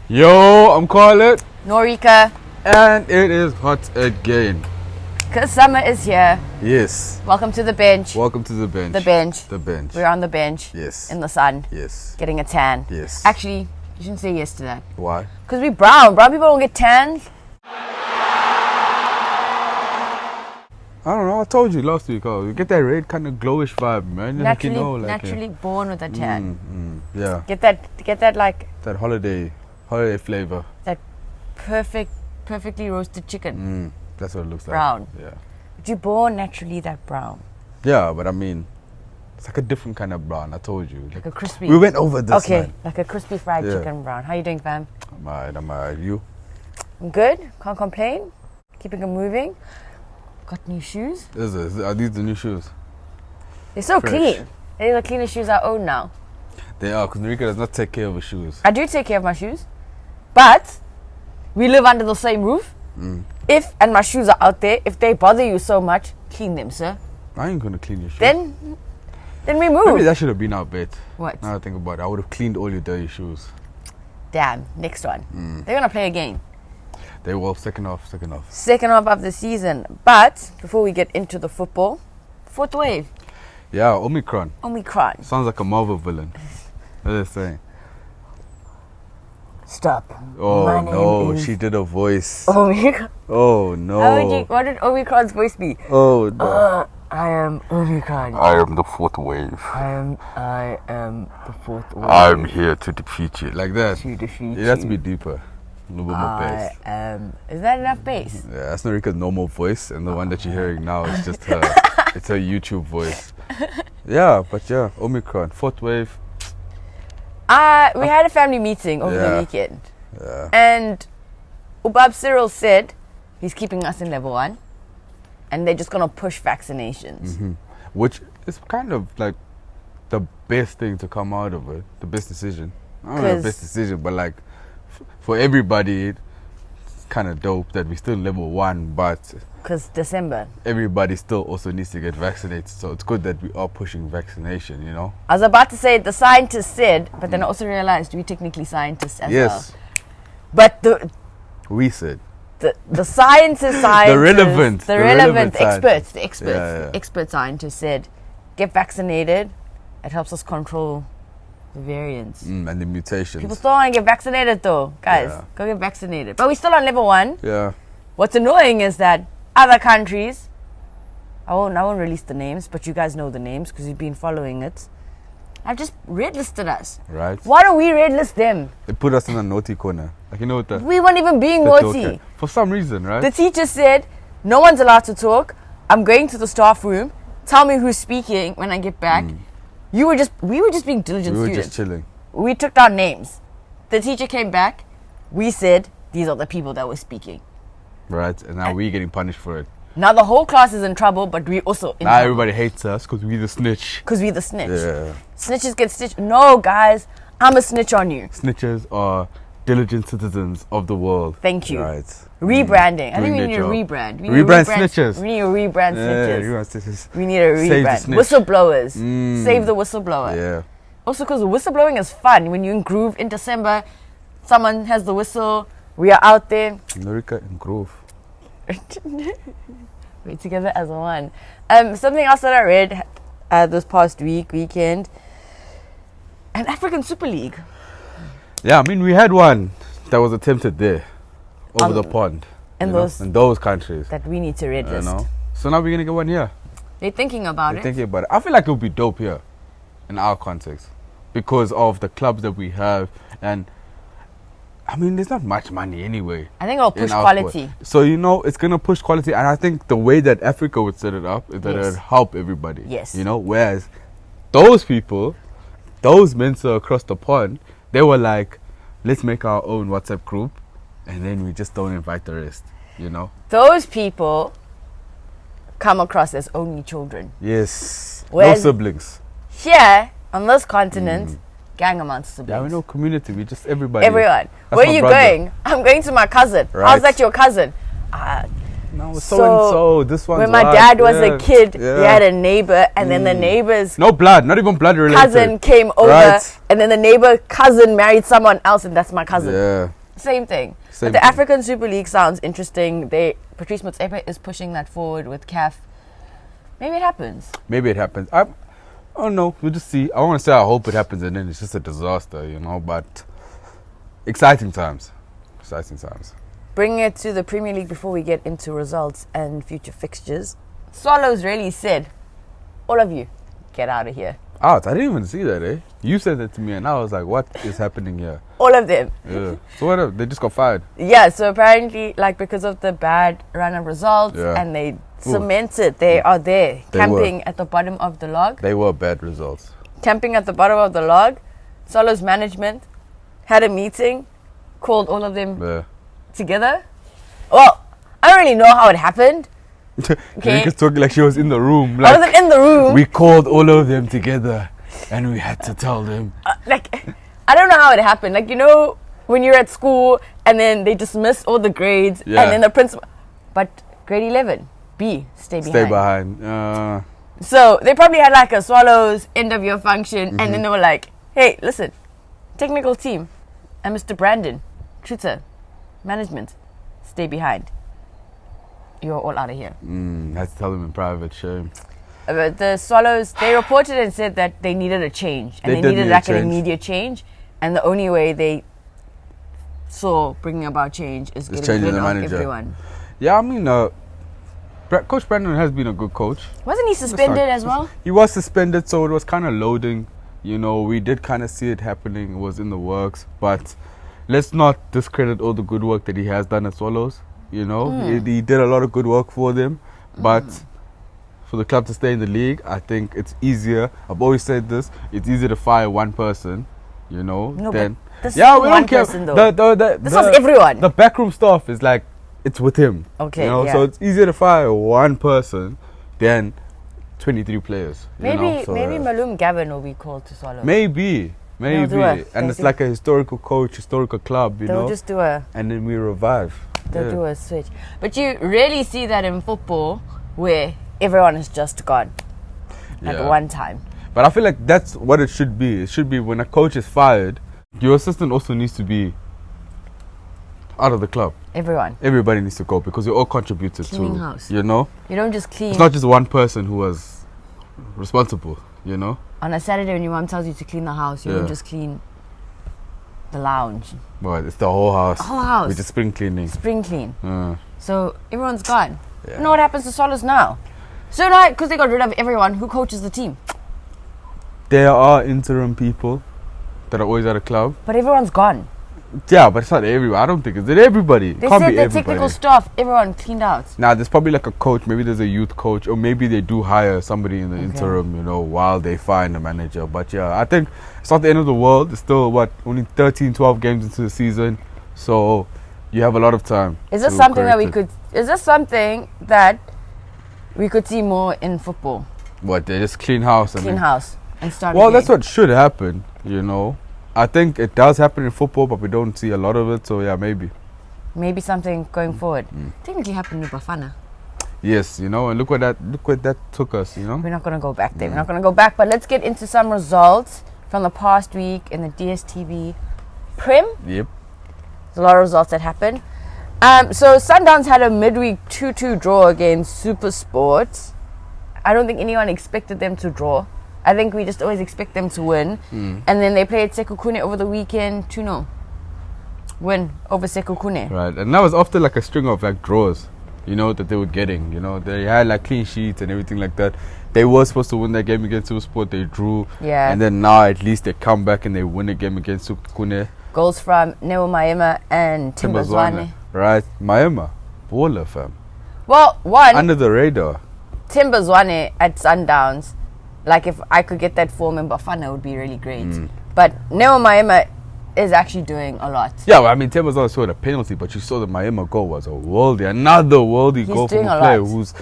Yo, I'm Karlan. Norika. And it is hot again. Because summer is here. Yes. Welcome to the bench. Welcome to the bench. The bench. The bench. We're on the bench. Yes. In the sun. Yes. Getting a tan. Yes. Actually, you shouldn't say yes to that. Why? Because we're brown. Brown people don't get tans. I don't know. I told you last week. Oh, you get that red kind of glowish vibe, man. Naturally born with a tan. Yeah. Get that like that holiday flavor. That perfectly roasted chicken. That's what it looks brown. like. Yeah. But you're born naturally that brown. Yeah, but I mean, it's like a different kind of brown. I told you. Like a crispy. We went over this. Okay, man. like a crispy fried chicken brown. How you doing, fam? I'm alright. You? I'm good. Can't complain. Keeping it moving. Got new shoes. Are these the new shoes? They're so Fresh. clean. They're the cleanest shoes I own now. They are, because Norika does not take care of her shoes. I do take care of my shoes, but we live under the same roof. And my shoes are out there, if they bother you so much, clean them, sir. I ain't gonna clean your shoes. Then we move. Maybe that should have been our bet. What? Now I think about it, I would have cleaned all your dirty shoes. Damn, next one. They're gonna play again. They will, second half. Second half of the season. But before we get into the football, fourth wave. Yeah, Omicron. Sounds like a Marvel villain. What are they saying? Stop. Oh no, she did a voice. Omicron. Oh no. What did Omicron's voice be? Oh no. I am Omicron. I am the fourth wave. I am the fourth wave. I'm here to defeat you. Like that. To defeat you. It has to be deeper. A little bit more bass. Is that enough bass? Yeah, that's Norika's normal voice, and the one that you're hearing now is just her. It's her YouTube voice. Yeah, Omicron, fourth wave. We had a family meeting over the weekend. Yeah. And Ubab Cyril said he's keeping us in level 1. And they're just going to push vaccinations. Which is kind of like the best thing to come out of it. The best decision. I don't know the best decision, but like for everybody, it's kind of dope that we're still in level 1, but because December, everybody still also needs to get vaccinated, so it's good that we are pushing vaccination, you know. I was about to say the scientists said, but then I also realized we technically scientists as well. But we said the science is scientists, the relevant experts, the expert scientists said get vaccinated. It helps us control the variants and the mutations. People still want to get vaccinated though, guys. Go get vaccinated. But we're still on level 1. Yeah. What's annoying is that other countries, I won't release the names, but you guys know the names because you've been following it, have just red listed us. Right. Why don't we red list them? They put us in a naughty corner. Like, you know what we weren't even being naughty. For some reason, right? The teacher said, no one's allowed to talk. I'm going to the staff room. Tell me who's speaking when I get back. We were just being diligent students. We were just chilling. We took down names. The teacher came back. We said, these are the people that were speaking. Right, and now we're getting punished for it. Now the whole class is in trouble, but we also in trouble. Everybody hates us because we're the snitch. Yeah. Snitches get stitched. No, guys, I'm a snitch on you. Snitches are diligent citizens of the world. Thank you. Right. Rebranding. I think we need a rebrand. Rebrand snitches. We need to rebrand snitches. Rebrand snitches. We need a rebrand. Whistleblowers. Save the whistleblower. Yeah. Also, because whistleblowing is fun. When you're in Groove in December, someone has the whistle. We are out there. Norika and Groove. We're together as one. Something else that I read this past weekend. An African Super League. Yeah, I mean, we had one that was attempted there, over the pond. In those countries. That we need to red list. So now we're going to get one here. They're thinking about it. I feel like it would be dope here, in our context, because of the clubs that we have. And, I mean, there's not much money anyway. I think it'll push quality. So, it's going to push quality. And I think the way that Africa would set it up is that it would help everybody. Yes. Whereas those people, those Mensa across the pond, they were like, let's make our own WhatsApp group. And then we just don't invite the rest, Those people come across as only children. Yes. Whereas no siblings. Here, on this continent, gang amongst siblings. Yeah, we know community. We just everybody. Everyone. Where are you going? I'm going to my cousin. Right. How's that your cousin? No, so this one's when my dad was a kid, he had a neighbor, and then the neighbor's no blood, not even blood related cousin came over, and then the neighbor cousin married someone else, and that's my cousin. Yeah. Same thing. But the African Super League sounds interesting. Patrice Motsepe is pushing that forward with CAF. Maybe it happens. I don't know. We'll just see. I want to say I hope it happens, and then it's just a disaster, But exciting times. Bringing it to the Premier League before we get into results and future fixtures. Swallows really said, all of you, get out of here. I didn't even see that, eh? You said that to me, and I was like, what is happening here? All of them. Yeah. So what? They just got fired? Yeah, so apparently, because of the bad run of results, and they cemented, they are there, camping at the bottom of the log. They were bad results. Camping at the bottom of the log. Swallows management had a meeting, called all of them together. Well, I don't really know how it happened. Okay. She talking like she was in the room. I wasn't in the room. We called all of them together and we had to tell them. I don't know how it happened. When you're at school and then they dismiss all the grades and then the principal. But grade 11, B, stay behind. So they probably had a Swallows end of year function and then they were like, hey, listen, technical team and Mr. Brandon Truter, management, stay behind. You're all out of here. Had to tell them in private, shame. But the Swallows, they reported and said that they needed a change. And they needed an immediate change. And the only way they saw bringing about change is getting rid of everyone. Yeah, Coach Brandon has been a good coach. Wasn't he suspended as well? He was suspended, so it was kind of loading. We did kind of see it happening. It was in the works. But let's not discredit all the good work that he has done at Swallows. He did a lot of good work for them, but for the club to stay in the league, I think it's easier. I've always said this: it's easier to fire one person, No, than this we don't care. Person, this was everyone. The backroom staff is it's with him. Okay, so it's easier to fire one person than 23 players. Maybe Malum Gavin will be called to Swallows. Maybe. And it's like a historical coach, historical club. They'll just do and then we revive. They'll do a switch. But you really see that in football where everyone is just gone at one time. But I feel like that's what it should be. It should be when a coach is fired, your assistant also needs to be out of the club. Everybody needs to go because we all contributed Cleaning to house. You don't just clean. It's not just one person who was responsible, On a Saturday when your mom tells you to clean the house, you don't just clean the lounge. Well, it's the whole house. We just spring cleaning. So everyone's gone. You know what happens to Swallows now? So now, because they got rid of everyone, who coaches the team? There are interim people that are always at a club. But everyone's gone. Yeah, but it's not everyone. I don't think it's everybody. They said the technical staff, everyone cleaned out. Nah, there's probably a coach. Maybe there's a youth coach, or maybe they do hire somebody in the interim, while they find a manager. But I think it's not the end of the world. It's still only 13, 12 games into the season, so you have a lot of time. Is this something that we could? Is this something that we could see more in football? What, they just clean house and start. Well, that's what should happen. I think it does happen in football, but we don't see a lot of it. So maybe. Maybe something going forward. Technically happened in Bafana. Yes, and look what that took us. We're not going to go back there. We're not going to go back. But let's get into some results from the past week in the DStv Prem. Yep. There's a lot of results that happened. So Sundowns had a midweek 2-2 draw against SuperSport. I don't think anyone expected them to draw. I think we just always expect them to win. And then they played Sekhukhune over the weekend, 2-0. Win over Sekhukhune. Right, and that was after a string of draws, that they were getting. They had clean sheets and everything like that. They were supposed to win that game against SuperSport, they drew. Yeah. And then now at least they come back and they win a game against Sekhukhune. Goals from Neo Maema and Timbazwane. Right, Maema, baller fam. Well, under the radar. Timbazwane at Sundowns. If I could get that form in Bafana, it would be really great. But Neo Maema is actually doing a lot. Yeah, Timbazwane scored a penalty, but you saw the Maema goal was another worldie goal from a player who's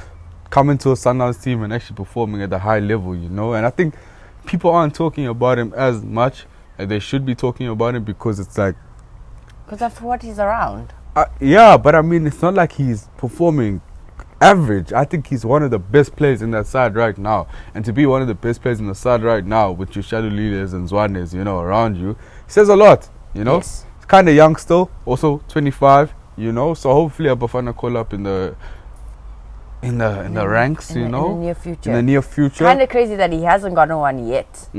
coming to a Sundowns team and actually performing at a high level, And I think people aren't talking about him as much as they should be talking about him because it's because that's what he's around. Yeah, but it's not like he's performing average. I think he's one of the best players in that side right now. And to be one of the best players in the side right now with your shadow leaders and Zwanes, around you, says a lot, Yes. He's kind of young still, also 25, so hopefully a Bafana call up in the ranks, in the near future. In the near future. Kind of crazy that he hasn't gotten one yet.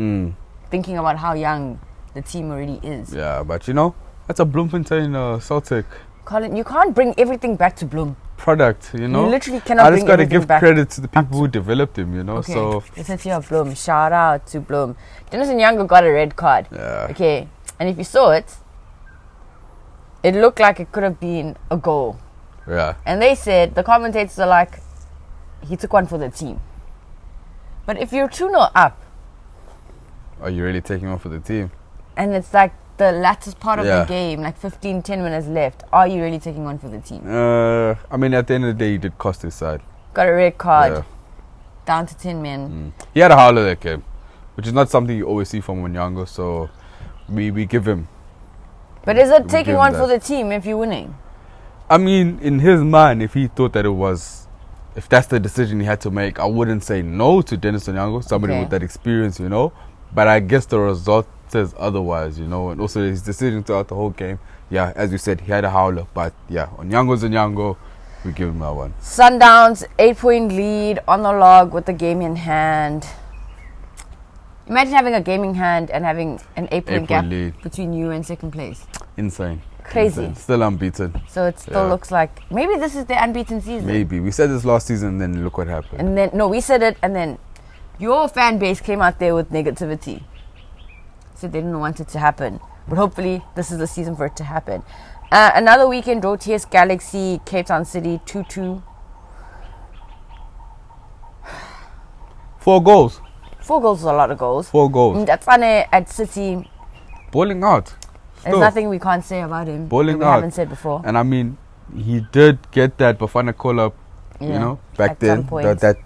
Thinking about how young the team already is. Yeah, but that's a Bloemfontein Celtic. Colin, you can't bring everything back to Bloem. Product, You literally cannot bring everything back. I just got to give credit to the people who developed him, Okay. So Listen to your Bloem. Shout out to Bloem. Dennis Nyanga got a red card. Yeah. Okay. And if you saw it, it looked like it could have been a goal. Yeah. And they said, the commentators are like, he took one for the team. But if you're 2-0 up, are you really taking one for the team? And it's like the latter part of the game, like 10 minutes left, are you really taking one for the team? I mean, at the end of the day, he did cost his side. Got a red card, down to 10 men. He had a howler that game, which is not something you always see from Onyango, so we give him. But is it taking one for the team if you're winning? I mean, in his mind, if he thought that if that's the decision he had to make, I wouldn't say no to Dennis Onyango, somebody with that experience, But I guess the result says otherwise, and also his decision throughout the whole game. Yeah, as you said, he had a howler, but yeah, Onyango's Onyango, we give him that one. Sundowns, 8-point lead on the log with the game in hand. Imagine having a game in hand and having an 8-point gap lead between you and second place. Insane. Crazy. Insane. Still unbeaten. So it still looks like maybe this is the unbeaten season. Maybe. We said this last season, and then look what happened. And then, no, we said it, and then your fan base came out there with negativity. So they didn't want it to happen. But hopefully, this is the season for it to happen. Another weekend draw, TS Galaxy, Cape Town City, 2-2. 4 goals. 4 goals is a lot of goals. 4 goals. That's at City. Balling out. There's nothing we can't say about him. Balling we out. haven't said before. And I mean, he did get that Bafana call up, back then. That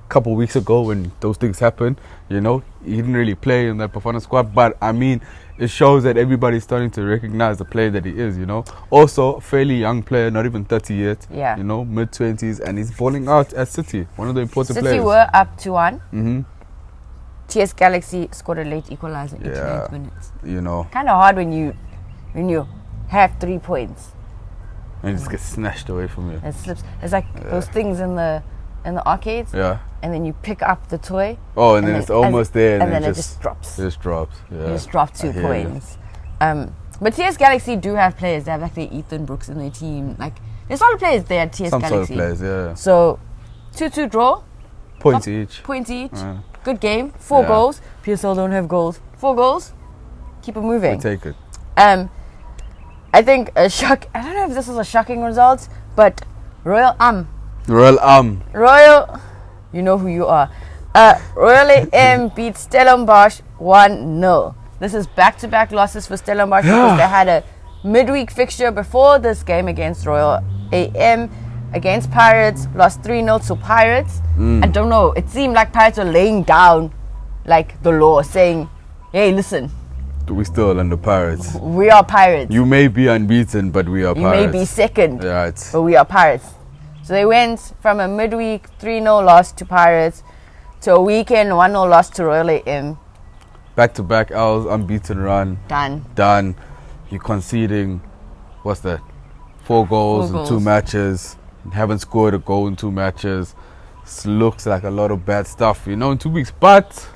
couple weeks ago when those things happened, he didn't really play in that Bafana squad. But I mean, it shows that everybody's starting to recognize the player that he is, Also, a fairly young player, not even 30 yet. Yeah. Mid-20s, and he's balling out at City, one of the important players. City were up 2-1. TS Galaxy scored a late equaliser in 8 minutes. Kind of hard when you have 3 points. And it just gets snatched away from you. It slips. It's like those things in the arcades. Yeah. And then you pick up the toy. Oh, and then it's almost there. And then it just drops. It just drops. Yeah. It just dropped 2 points. But TS Galaxy do have players. They have actually Ethan Brooks in their team. Like, there's solid players there at TS Galaxy. Some solid players, yeah. So, 2-2 draw. Points each. Good game. 4 goals. PSL don't have goals. 4 goals. Keep it moving. We take it. I think a shock. I don't know if this is a shocking result, but Royal, you know who you are. Royal AM beat Stellenbosch 1-0. This is back-to-back losses for Stellenbosch because they had a midweek fixture before this game against Royal AM. Against Pirates, lost 3-0 to Pirates. I don't know, it seemed like Pirates were laying down like the law, saying, hey, listen, we still under Pirates. We are Pirates. You may be unbeaten, but we are Pirates. You may be second, right, but we are Pirates. So they went from a midweek 3-0 loss to Pirates to a weekend 1-0 loss to Royal AM. Back-to-back L's, unbeaten run. Done. You're conceding, what's that? 4 goals in 2 matches. Haven't scored a goal in 2 matches. This looks like a lot of bad stuff, in 2 weeks. But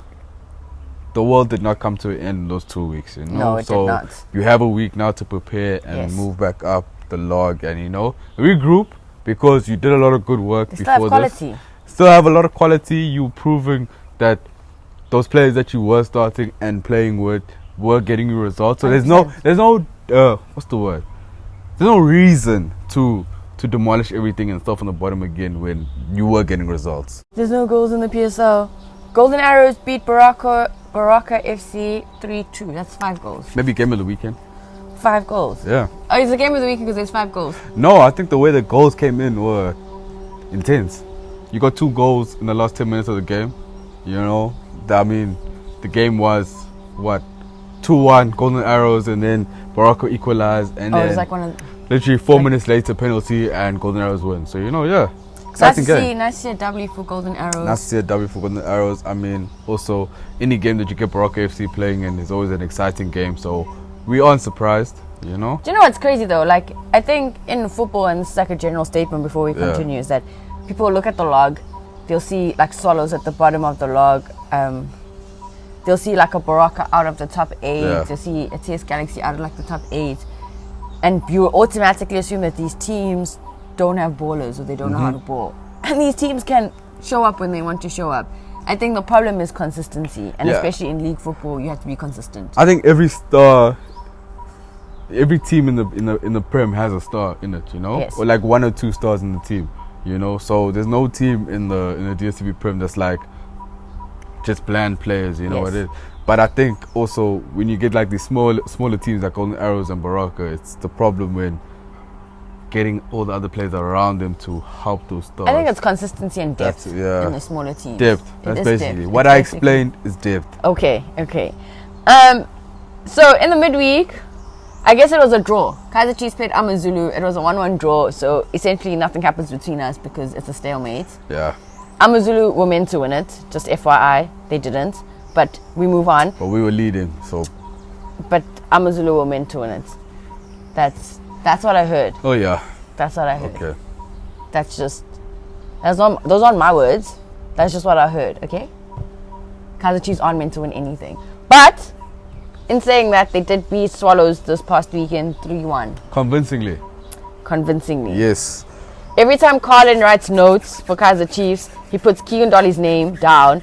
the world did not come to an end in those 2 weeks, No, it so did not. You have a week now to prepare and move back up the log and, regroup because you did a lot of good work before this. Still have a lot of quality. You proving that those players that you were starting and playing with were getting you results. So there's no what's the word? There's no reason to demolish everything and start from the bottom again when you were getting results. There's no goals in the PSL. Golden Arrows beat Baroka FC 3-2. That's 5 goals. Maybe game of the weekend. 5 goals. Yeah. Oh, it's a game of the weekend because there's 5 goals. No, I think the way the goals came in were intense. You got 2 goals in the last 10 minutes of the game. I mean, the game was what, 2-1 Golden Arrows, and then Baroka equalized, and then it was like one of literally 4 minutes later penalty and Golden Arrows win. So Exciting game. Nice to see a W for Golden Arrows. Nice to see a W for Golden Arrows. I mean, also, any game that you get Baroka FC playing in is always an exciting game. So, we aren't surprised, you know? Do you know what's crazy though? Like, I think in football, and it's like a general statement before we continue, is that people look at the log, they'll see like Swallows at the bottom of the log. They'll see like a Baroka out of the top 8. Yeah. They'll see a TS Galaxy out of like the top 8. And you automatically assume that these teams don't have ballers or they don't know how to ball. And these teams can show up when they want to show up. I think the problem is consistency. And especially in league football, you have to be consistent. I think every team in the Prem has a star in it, you know? Yes. Or like 1 or 2 stars in the team, you know? So there's no team in the DStv Prem that's like just bland players, you know what it is. But I think also when you get like these smaller teams like Golden Arrows and Baroka, it's the problem when getting all the other players around them to help those stars. I think it's consistency and depth in the smaller teams. Depth. That's basically what I explained is depth. Okay. So in the midweek, I guess it was a draw. Kaizer Chiefs played AmaZulu. It was a 1-1 draw. So essentially nothing happens between us because it's a stalemate. Yeah. AmaZulu were meant to win it. Just FYI, they didn't. But we move on. But we were leading, so. But AmaZulu were meant to win it. That's what I heard. Oh yeah. That's what I heard. Okay. Those aren't my words. That's just what I heard. Okay. Kaizer Chiefs aren't meant to win anything. But in saying that, they did beat Swallows this past weekend 3-1. Convincingly. Yes. Every time Karlan writes notes for Kaizer Chiefs, he puts Keegan Dolly's name down,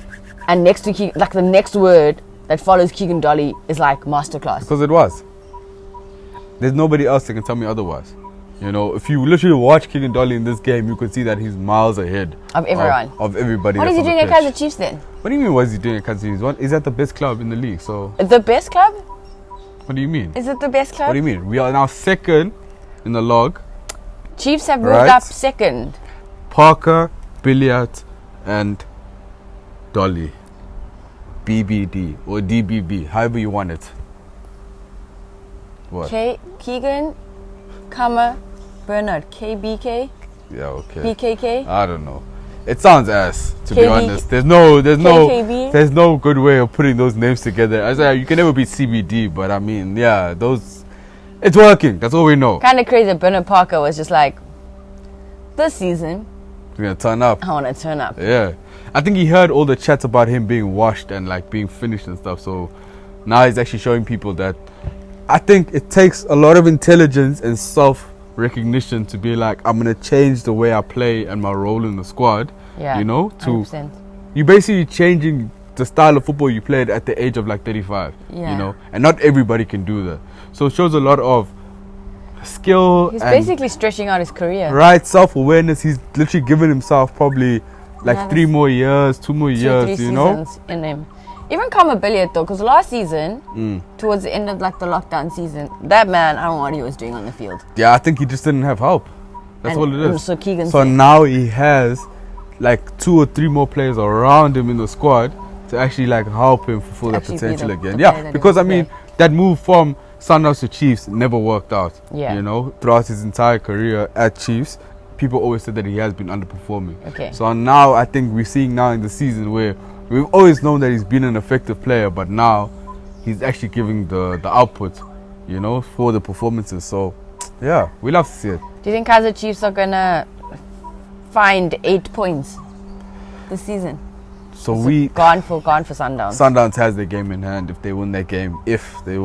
and next to the next word that follows Keegan Dolly is like Masterclass. Because it was. There's nobody else that can tell me otherwise. You know, if you literally watch Keegan Dolly in this game, you could see that he's miles ahead of everyone. Of everybody. What is he doing at Kaizer Chiefs then? What do you mean? What is he doing at Kaizer Chiefs? Is that the best club in the league? So. The best club? What do you mean? Is it the best club? What do you mean? We are now second in the log. Chiefs have moved up second. Parker, Billiat, and Dolly. BBD or DBB, however you want it. What? Keegan, Bernard, KBK. Yeah, okay. BKK. I don't know. It sounds ass, to be honest. There's no good way of putting those names together. I say you can never beat CBD, but I mean, yeah, it's working. That's all we know. Kind of crazy that Bernard Parker was just like, this season, we're gonna turn up. I want to turn up. Yeah. I think he heard all the chats about him being washed and like being finished and stuff. So now he's actually showing people that I think it takes a lot of intelligence and self-recognition to be like, I'm going to change the way I play and my role in the squad. Yeah, you know, 100%. You're basically changing the style of football you played at the age of like 35. Yeah. You know, and not everybody can do that. So it shows a lot of skill. He's basically stretching out his career. Right, self-awareness. He's literally given himself probably like 3 more years, 2 more years, you know? In him. Even Billiat though, because last season, towards the end of like the lockdown season, that man, I don't know what he was doing on the field. Yeah, I think he just didn't have help. That's all it is. So now he has like 2 or 3 more players around him in the squad to actually like help him fulfill that potential again. Yeah, because I mean, that move from Sundowns to Chiefs never worked out. Yeah. You know, throughout his entire career at Chiefs, people always said that he has been underperforming. Okay. So now I think we're seeing now in the season where we've always known that he's been an effective player, but now he's actually giving the output, you know, for the performances. So yeah, we love to see it. Do you think Kaizer Chiefs are gonna find 8 points this season? So we gone for Sundowns. Sundowns has their game in hand if they win that game. When they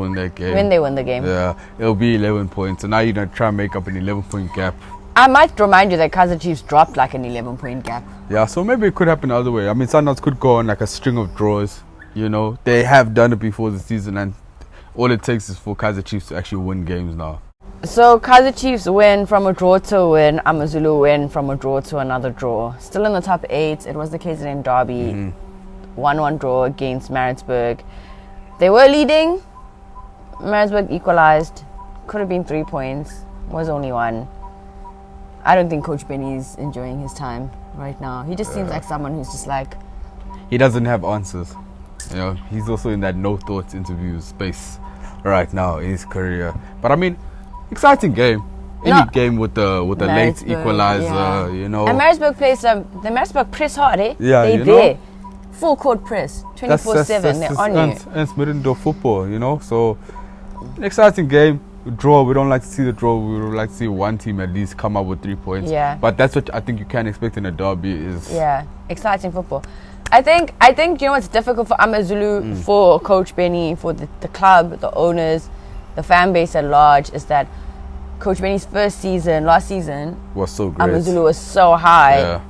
win the game. Yeah, it'll be 11 points. So now you're gonna try and make up an 11-point gap. I might remind you that Kaizer Chiefs dropped like an 11-point gap. Yeah, so maybe it could happen the other way. I mean, Sundowns could go on like a string of draws. You know, they have done it before the season, and all it takes is for Kaizer Chiefs to actually win games now. So Kaizer Chiefs win from a draw to a win. AmaZulu win from a draw to another draw. Still in the top 8. It was the KZN Derby. 1-1 draw against Maritzburg. They were leading. Maritzburg equalised. Could have been 3 points. Was only 1. I don't think Coach Benny's enjoying his time right now. He just seems like someone who's just like... He doesn't have answers. You know, he's also in that no thoughts interview space right now in his career. But I mean, exciting game. any game with the late equaliser, you know. And Maritzburg plays the Maritzburg press hard, eh? Yeah, they're there. Full court press, 24/7. They're on you. It's middle football, you know. So, an exciting game. Draw. We don't like to see the draw. We would like to see one team at least come up with 3 points. Yeah. But that's what I think you can expect in a derby. Is exciting football. I think you know what's difficult for AmaZulu, for Coach Benny, for the club, the owners, the fan base at large, is that Coach Benny's last season was so great. AmaZulu was so high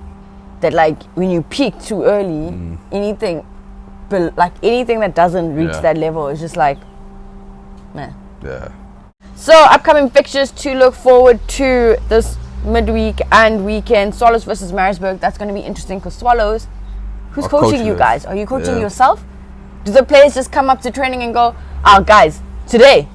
that like when you peak too early, anything that doesn't reach that level is just like, man. Yeah. So upcoming fixtures to look forward to this midweek and weekend: Swallows versus Maritzburg. That's going to be interesting because Swallows. Who's coaching you guys? Are you coaching yourself? Do the players just come up to training and go, guys, today,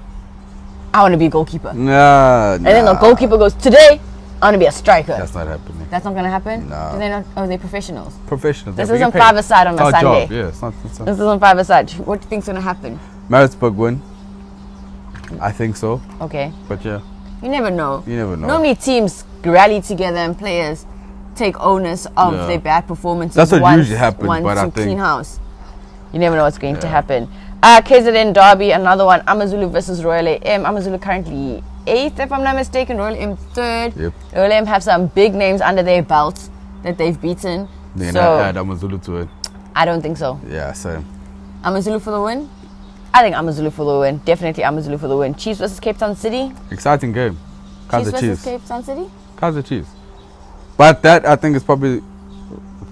I want to be a goalkeeper? Nah. And then the goalkeeper goes, today, I want to be a striker. That's not happening. That's not going to happen? No. Do they not? Oh, they're professionals. Professionals. This isn't five-a-side on a Sunday. Job. Yeah, it's not. This isn't five-a-side. What do you think's going to happen? Maritzburg win. I think so. Okay. But yeah. You never know. Normally teams rally together and players take onus of their bad performances. That's what usually happens, but I think clean house. You never know what's going to happen. KZN Derby, another one. AmaZulu versus Royal AM. AmaZulu currently 8th, if I'm not mistaken. Royal AM 3rd. Yep. Royal AM have some big names under their belts that they've beaten. They're not add AmaZulu to it. I don't think so. Yeah, same. AmaZulu for the win? I think AmaZulu for the win. Definitely AmaZulu for the win. Chiefs versus Cape Town City. Exciting game. Chiefs versus Cape Town City? Kaizer Chiefs. But that, I think, is probably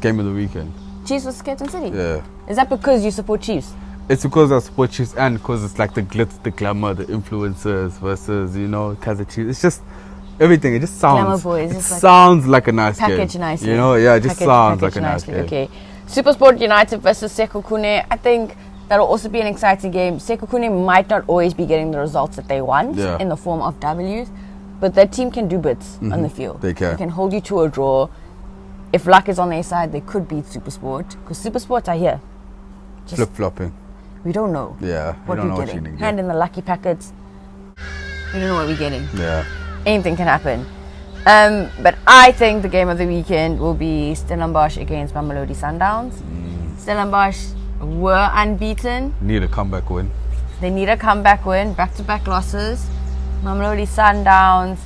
game of the weekend. Chiefs versus Cape Town City? Yeah. Is that because you support Chiefs? It's because I support Chiefs and because it's like the glitz, the glamour, the influencers versus, you know, Kaizer Chiefs. It's just everything. It just sounds. Glamour boys. It sounds like a nice game. Package nicely. You know, yeah, it just sounds like a nice game. Okay. Supersport United versus Sekhukhune. I think that'll also be an exciting game. Sekhukhune might not always be getting the results that they want in the form of W's, but that team can do bits on the field. They can. They can hold you to a draw. If luck is on their side, they could beat Supersport because Supersports are here. Just flip-flopping. We don't know. Yeah. What we're getting. Hand in the lucky packets. We don't know what we're getting. Yeah. Anything can happen. But I think the game of the weekend will be Stellenbosch against Mamelodi Sundowns. Stellenbosch were unbeaten. Need a comeback win. They need a comeback win. Back-to-back losses. Mamelodi Sundowns,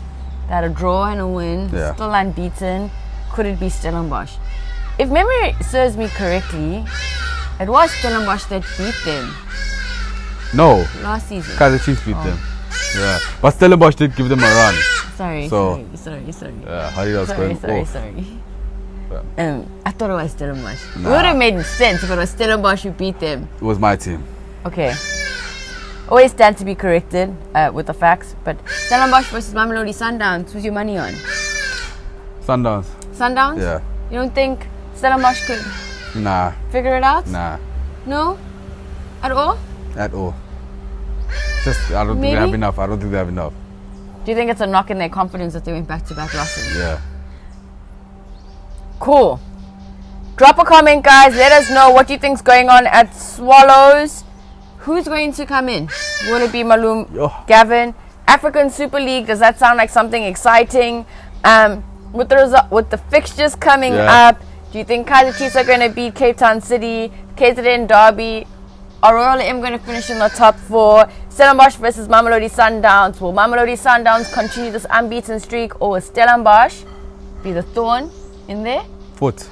they had a draw and a win. Yeah. Still unbeaten. Could it be Stellenbosch? If memory serves me correctly, it was Stellenbosch that beat them. No. Last season. Kaizer Chiefs beat them. Yeah. But Stellenbosch did give them a run. Sorry. Yeah, how did that go? Sorry. I thought it was Stellenbosch. It would have made sense if it was Stellenbosch who beat them. It was my team. Okay. Always stand to be corrected with the facts. But Stellenbosch versus Mamelodi Sundowns, who's your money on? Sundowns. Sundowns? Yeah. You don't think Stellenbosch could figure it out? Nah. No? At all? At all. Just, I don't think they have enough. Do you think it's a knock in their confidence that they went back-to-back losses? Yeah. Cool. Drop a comment, guys. Let us know what you think's going on at Swallows. Who's going to come in? Will it be Malum, Gavin? African Super League, does that sound like something exciting? With the fixtures coming up, do you think Kaizer Chiefs are going to beat Cape Town City? KZN Derby? Are Royal M going to finish in the top 4? Stellenbosch versus Mamelodi Sundowns. Will Mamelodi Sundowns continue this unbeaten streak, or will Stellenbosch be the thorn in their foot?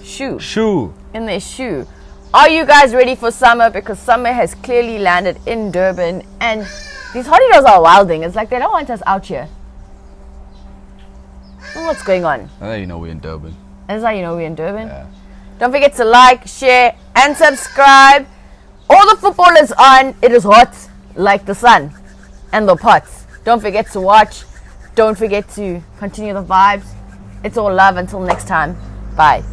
Shoe. In their shoe. Are you guys ready for summer? Because summer has clearly landed in Durban, and these holidays are wilding. It's like they don't want us out here. What's going on? That's how you know we're in Durban. Yeah. Don't forget to like, share, and subscribe. All the football is on. It is hot like the sun and the pots. Don't forget to watch. Don't forget to continue the vibes. It's all love. Until next time. Bye.